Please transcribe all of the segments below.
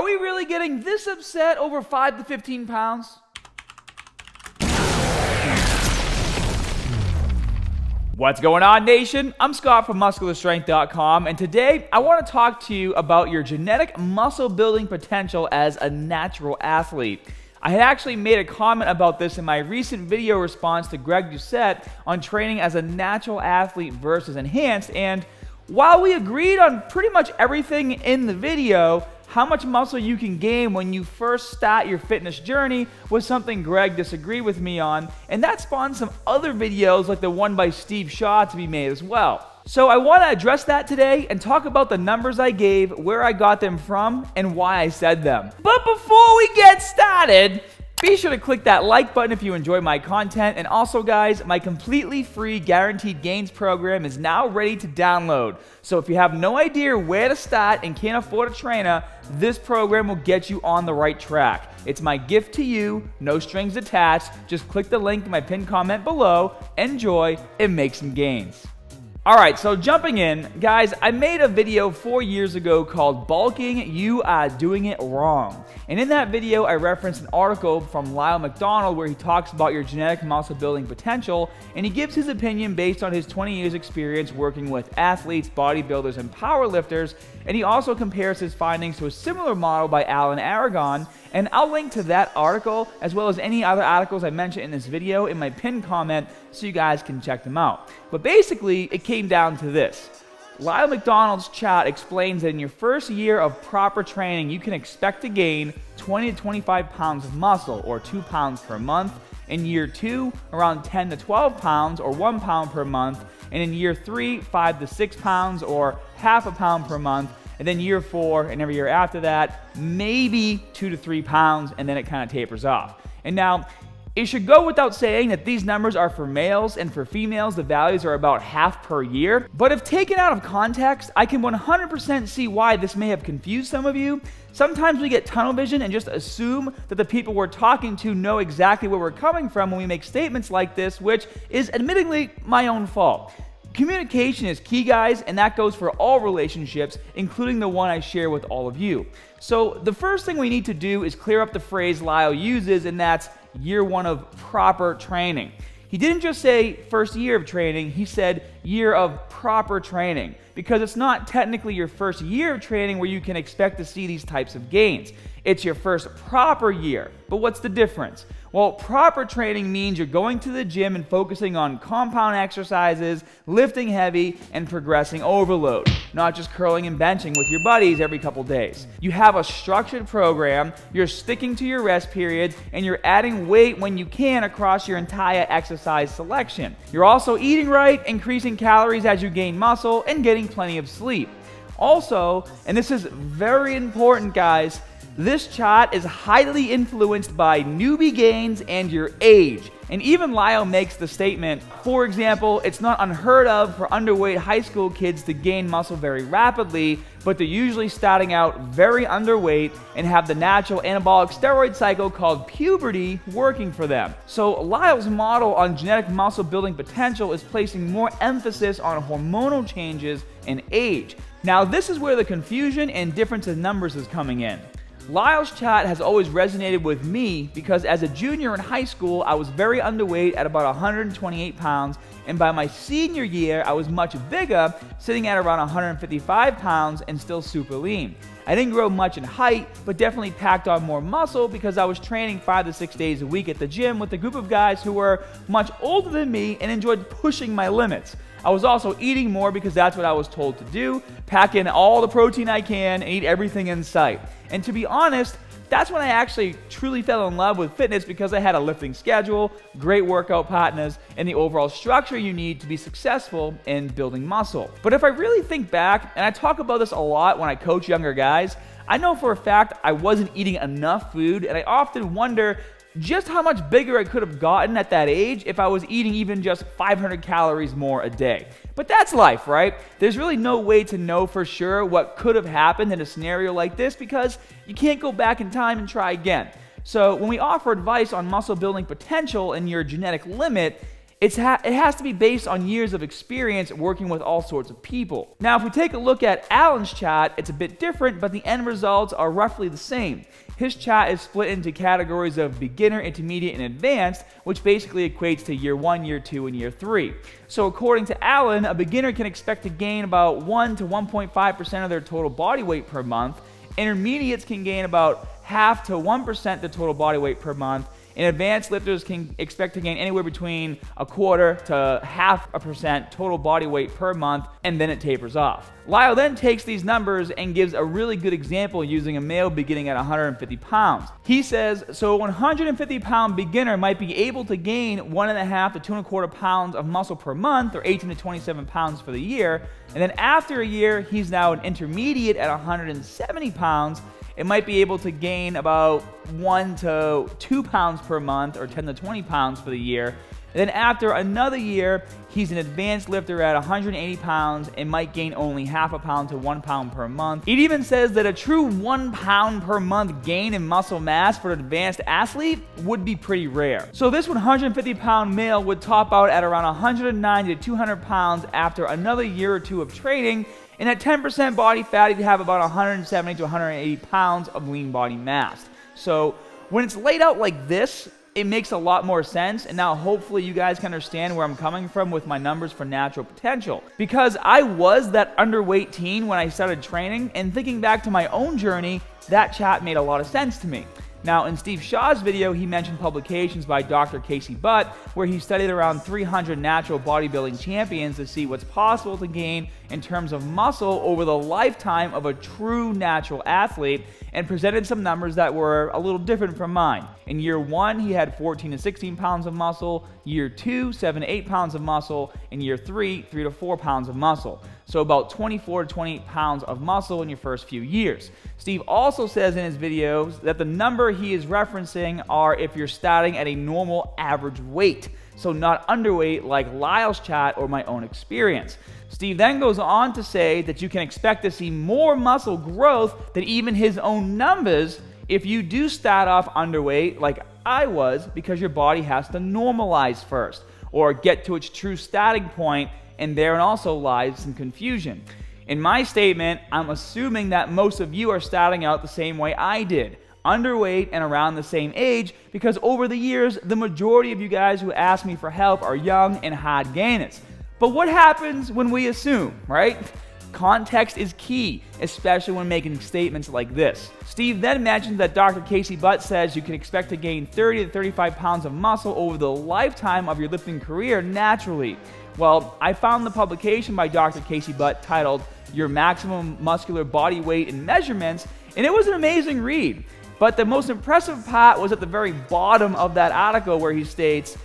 we really getting this upset over 5 to 15 pounds? What's going on, nation? I'm Scott from MuscularStrength.com, and today I want to talk to you about your genetic muscle building potential as a natural athlete. I had actually made a comment about this in my recent video response to Greg Doucette on training as a natural athlete versus enhanced, and while we agreed on pretty much everything in the video, how much muscle you can gain when you first start your fitness journey was something Greg disagreed with me on, and that spawned some other videos like the one by Steve Shaw to be made as well. So I want to address that today and talk about the numbers I gave, where I got them from, and why I said them. But before we get started, be sure to click that like button if you enjoy my content, and also guys, my completely free Guaranteed Gains program is now ready to download. So if you have no idea where to start and can't afford a trainer, this program will get you on the right track. It's my gift to you, no strings attached. Just click the link in my pinned comment below, enjoy, and make some gains. Alright, so jumping in, guys, I made a video 4 years ago called Bulking, You Are Doing It Wrong. And in that video, I referenced an article from Lyle Mcdonald where he talks about your genetic muscle building potential, and he gives his opinion based on his 20 years experience working with athletes, bodybuilders, and powerlifters, and he also compares his findings to a similar model by Alan Aragon, and I'll link to that article as well as any other articles I mentioned in this video in my pinned comment so you guys can check them out. But basically, it came down to this. Lyle Mcdonald's chart explains that in your first year of proper training, you can expect to gain 20 to 25 pounds of muscle, or 2 pounds per month. In year 2, around 10 to 12 pounds, or 1 pound per month. And in year 3, 5 to 6 pounds, or half a pound per month. And then year 4, and every year after that, maybe 2 to 3 pounds, and then it kind of tapers off. And now, it should go without saying that these numbers are for males, and for females, the values are about half per year. But if taken out of context, I can 100% see why this may have confused some of you. Sometimes we get tunnel vision and just assume that the people we're talking to know exactly where we're coming from when we make statements like this, which is admittedly my own fault. Communication is key, guys, and that goes for all relationships, including the one I share with all of you. So the first thing we need to do is clear up the phrase Lyle uses, and that's year 1 of proper training. He didn't just say first year of training, he said year of proper training, because it's not technically your first year of training where you can expect to see these types of gains. It's your first proper year. But what's the difference? Well, proper training means you're going to the gym and focusing on compound exercises, lifting heavy, and progressing overload, not just curling and benching with your buddies every couple days. You have a structured program, you're sticking to your rest periods, and you're adding weight when you can across your entire exercise selection. You're also eating right, increasing calories as you gain muscle, and getting plenty of sleep. Also, and this is very important, guys, this chart is highly influenced by newbie gains and your age. And even Lyle makes the statement, for example, it's not unheard of for underweight high school kids to gain muscle very rapidly, but they're usually starting out very underweight and have the natural anabolic steroid cycle called puberty working for them. So Lyle's model on genetic muscle building potential is placing more emphasis on hormonal changes and age. Now this is where the confusion and difference in numbers is coming in. Lyle's chart has always resonated with me because as a junior in high school, I was very underweight at about 128 pounds, and by my senior year, I was much bigger, sitting at around 155 pounds and still super lean. I didn't grow much in height, but definitely packed on more muscle because I was training 5 to 6 days a week at the gym with a group of guys who were much older than me and enjoyed pushing my limits. I was also eating more because that's what I was told to do, pack in all the protein I can and eat everything in sight. And to be honest, that's when I actually truly fell in love with fitness because I had a lifting schedule, great workout partners, and the overall structure you need to be successful in building muscle. But if I really think back, and I talk about this a lot when I coach younger guys, I know for a fact I wasn't eating enough food, and I often wonder just how much bigger I could have gotten at that age if I was eating even just 500 calories more a day. But that's life, right? There's really no way to know for sure what could have happened in a scenario like this because you can't go back in time and try again. So when we offer advice on muscle building potential and your genetic limit, it has to be based on years of experience working with all sorts of people. Now, if we take a look at Alan's chart, it's a bit different, but the end results are roughly the same. His chart is split into categories of beginner, intermediate, and advanced, which basically equates to year 1, year 2, and year 3. So according to Alan, a beginner can expect to gain about 1 to 1.5% of their total body weight per month. Intermediates can gain about half to 1% the total body weight per month. And advanced lifters can expect to gain anywhere between 1/4 to 0.5% total body weight per month, and then it tapers off. Lyle then takes these numbers and gives a really good example using a male beginning at 150 pounds. He says, so a 150-pound beginner might be able to gain 1.5 to 2.25 pounds of muscle per month, or 18 to 27 pounds for the year. And then after a year, he's now an intermediate at 170 pounds. It might be able to gain about 1 to 2 pounds per month, or 10 to 20 pounds for the year. And then after another year, he's an advanced lifter at 180 pounds and might gain only 0.5 pound to 1 pound per month. It even says that a true 1 pound per month gain in muscle mass for an advanced athlete would be pretty rare. So this 150-pound male would top out at around 190 to 200 pounds after another year or two of training, and at 10% body fat, he'd have about 170 to 180 pounds of lean body mass. So when it's laid out like this, it makes a lot more sense, and now hopefully you guys can understand where I'm coming from with my numbers for natural potential. Because I was that underweight teen when I started training, and thinking back to my own journey, that chat made a lot of sense to me. Now, in Steve Shaw's video, he mentioned publications by Dr. Casey Butt, where he studied around 300 natural bodybuilding champions to see what's possible to gain in terms of muscle over the lifetime of a true natural athlete, and presented some numbers that were a little different from mine. In year 1, he had 14 to 16 pounds of muscle. Year 2, 7 to 8 pounds of muscle. In year 3, 3 to 4 pounds of muscle. So about 24 to 28 pounds of muscle in your first few years. Steve also says in his videos that the number he is referencing are if you're starting at a normal average weight, so not underweight like Lyle's chat or my own experience. Steve then goes on to say that you can expect to see more muscle growth than even his own numbers if you do start off underweight like I was, because your body has to normalize first or get to its true starting point, and therein also lies some confusion. In my statement, I'm assuming that most of you are starting out the same way I did, underweight and around the same age, because over the years, the majority of you guys who ask me for help are young and hard gainers. But what happens when we assume, right? Context is key, especially when making statements like this. Steve then mentions that Dr. Casey Butt says you can expect to gain 30 to 35 pounds of muscle over the lifetime of your lifting career naturally. Well, I found the publication by Dr. Casey Butt titled Your Maximum Muscular Body Weight and Measurements, and it was an amazing read. But the most impressive part was at the very bottom of that article, where he states,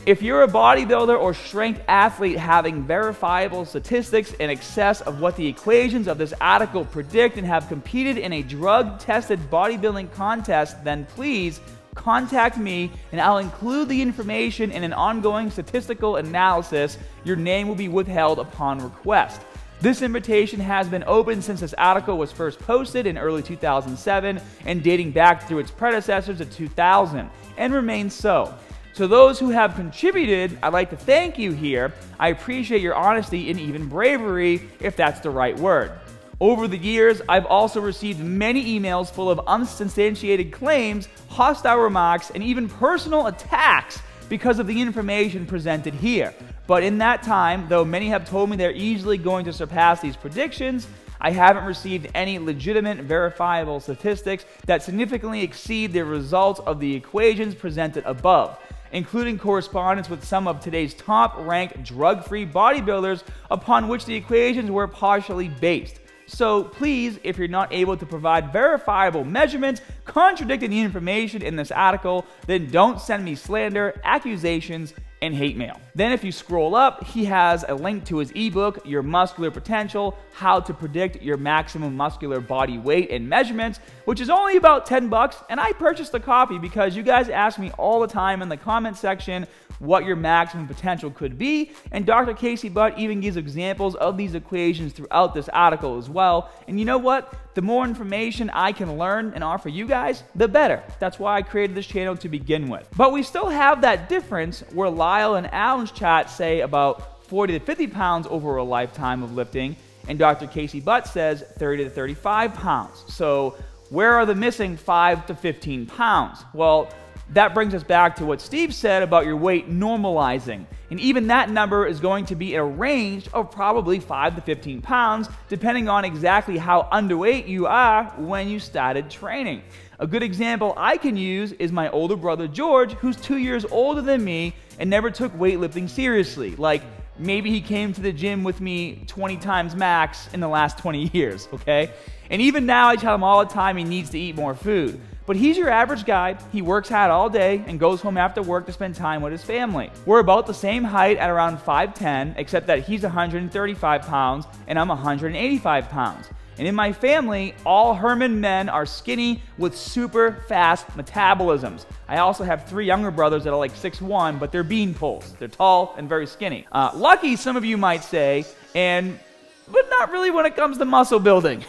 if you're a bodybuilder or strength athlete having verifiable statistics in excess of what the equations of this article predict and have competed in a drug-tested bodybuilding contest, then please contact me and I'll include the information in an ongoing statistical analysis. Your name will be withheld upon request. This invitation has been open since this article was first posted in early 2007 and dating back through its predecessors to 2000, and remains so. To those who have contributed, I'd like to thank you here. I appreciate your honesty and even bravery, if that's the right word. Over the years, I've also received many emails full of unsubstantiated claims, hostile remarks, and even personal attacks because of the information presented here. But in that time, though many have told me they're easily going to surpass these predictions, I haven't received any legitimate, verifiable statistics that significantly exceed the results of the equations presented above, including correspondence with some of today's top-ranked drug-free bodybuilders upon which the equations were partially based. So please, if you're not able to provide verifiable measurements contradicting the information in this article, then don't send me slander, accusations, and hate mail. Then if you scroll up, he has a link to his ebook, Your Muscular Potential, How to Predict Your Maximum Muscular Body Weight and Measurements, which is only about $10, and I purchased a copy because you guys ask me all the time in the comment section, what your maximum potential could be, and Dr. Casey Butt even gives examples of these equations throughout this article as well. And you know what? The more information I can learn and offer you guys, the better. That's why I created this channel to begin with. But we still have that difference where Lyle and Alan's chat say about 40 to 50 pounds over a lifetime of lifting, and Dr. Casey Butt says 30 to 35 pounds. So where are the missing 5 to 15 pounds? Well, that brings us back to what Steve said about your weight normalizing. And even that number is going to be in a range of probably 5 to 15 pounds, depending on exactly how underweight you are when you started training. A good example I can use is my older brother George, who's 2 years older than me and never took weightlifting seriously. Like, maybe he came to the gym with me 20 times max in the last 20 years, okay? And even now I tell him all the time he needs to eat more food. But he's your average guy. He works hard all day and goes home after work to spend time with his family. We're about the same height at around 5'10", except that he's 135 pounds and I'm 185 pounds. And in my family, all Herman men are skinny with super fast metabolisms. I also have 3 younger brothers that are like 6'1", but they're bean poles. They're tall and very skinny. Lucky, some of you might say, but not really when it comes to muscle building.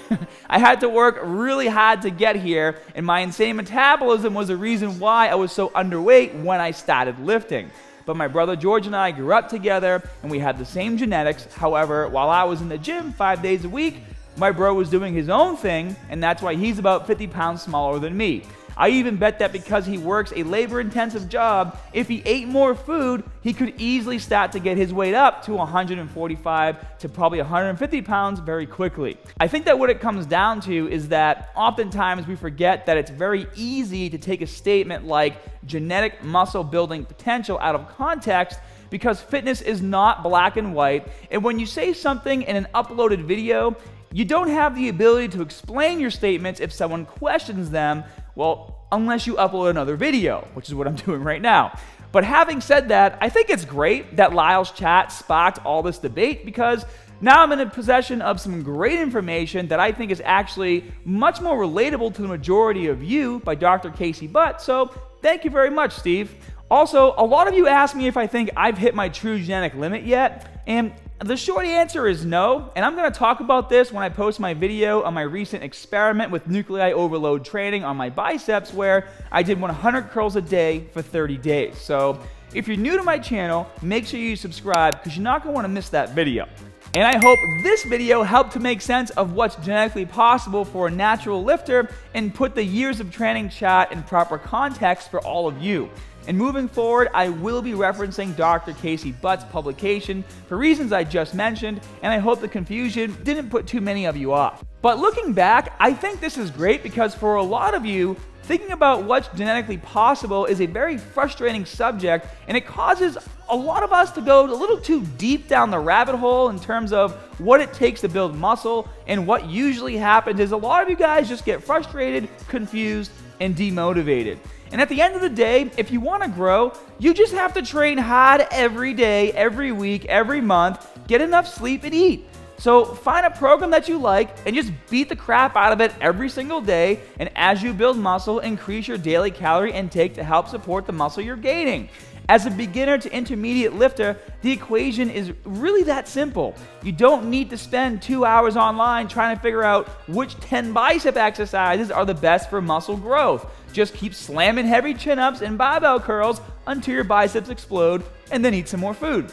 I had to work really hard to get here, and my insane metabolism was the reason why I was so underweight when I started lifting. But my brother George and I grew up together, and we had the same genetics. However, while I was in the gym 5 days a week, my bro was doing his own thing, and that's why he's about 50 pounds smaller than me. I even bet that because he works a labor-intensive job, if he ate more food, he could easily start to get his weight up to 145 to probably 150 pounds very quickly. I think that what it comes down to is that oftentimes we forget that it's very easy to take a statement like genetic muscle building potential out of context, because fitness is not black and white, and when you say something in an uploaded video, you don't have the ability to explain your statements if someone questions them, well, unless you upload another video, which is what I'm doing right now. But having said that, I think it's great that Lyle's chat sparked all this debate, because now I'm in possession of some great information that I think is actually much more relatable to the majority of you by Dr. Casey Butt, so thank you very much, Steve. Also, a lot of you ask me if I think I've hit my true genetic limit yet, and the short answer is no, and I'm going to talk about this when I post my video on my recent experiment with nuclei overload training on my biceps, where I did 100 curls a day for 30 days. So if you're new to my channel, make sure you subscribe, because you're not going to want to miss that video. And I hope this video helped to make sense of what's genetically possible for a natural lifter and put the years of training chat in proper context for all of you. And moving forward, I will be referencing Dr. Casey Butt's publication for reasons I just mentioned, and I hope the confusion didn't put too many of you off. But looking back, I think this is great, because for a lot of you, thinking about what's genetically possible is a very frustrating subject, and it causes a lot of us to go a little too deep down the rabbit hole in terms of what it takes to build muscle. And what usually happens is a lot of you guys just get frustrated, confused, and demotivated. And at the end of the day, if you want to grow, you just have to train hard every day, every week, every month, get enough sleep and eat. So find a program that you like and just beat the crap out of it every single day, and as you build muscle, increase your daily calorie intake to help support the muscle you're gaining. As a beginner to intermediate lifter, the equation is really that simple. You don't need to spend 2 hours online trying to figure out which 10 bicep exercises are the best for muscle growth. Just keep slamming heavy chin-ups and barbell curls until your biceps explode, and then eat some more food.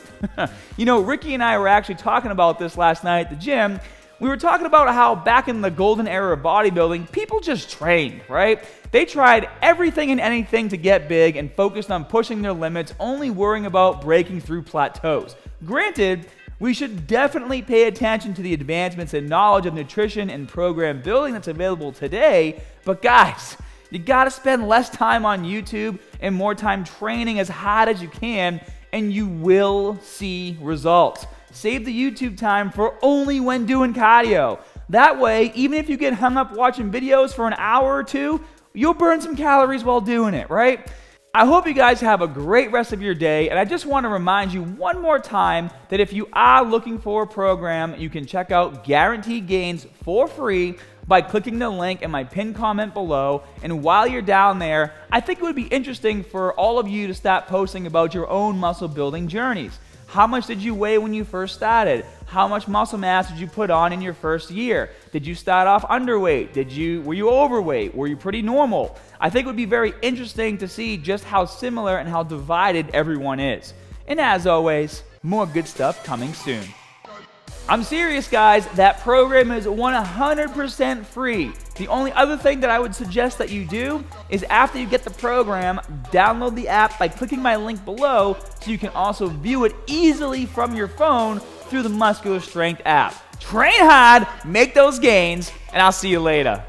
You know, Ricky and I were actually talking about this last night at the gym. We were talking about how back in the golden era of bodybuilding, people just trained, right? They tried everything and anything to get big and focused on pushing their limits, only worrying about breaking through plateaus. Granted, we should definitely pay attention to the advancements in knowledge of nutrition and program building that's available today, but guys, you gotta spend less time on YouTube and more time training as hard as you can, and you will see results. Save the YouTube time for only when doing cardio. That way, even if you get hung up watching videos for an hour or two, you'll burn some calories while doing it, right? I hope you guys have a great rest of your day, and I just want to remind you one more time that if you are looking for a program, you can check out Guaranteed Gains for free by clicking the link in my pinned comment below. And while you're down there, I think it would be interesting for all of you to start posting about your own muscle building journeys. How much did you weigh when you first started? How much muscle mass did you put on in your first year? Did you start off underweight? Were you overweight? Were you pretty normal? I think it would be very interesting to see just how similar and how divided everyone is. And as always, more good stuff coming soon. I'm serious, guys. That program is 100% free. The only other thing that I would suggest that you do is after you get the program, download the app by clicking my link below so you can also view it easily from your phone through the Muscular Strength app. Train hard, make those gains, and I'll see you later.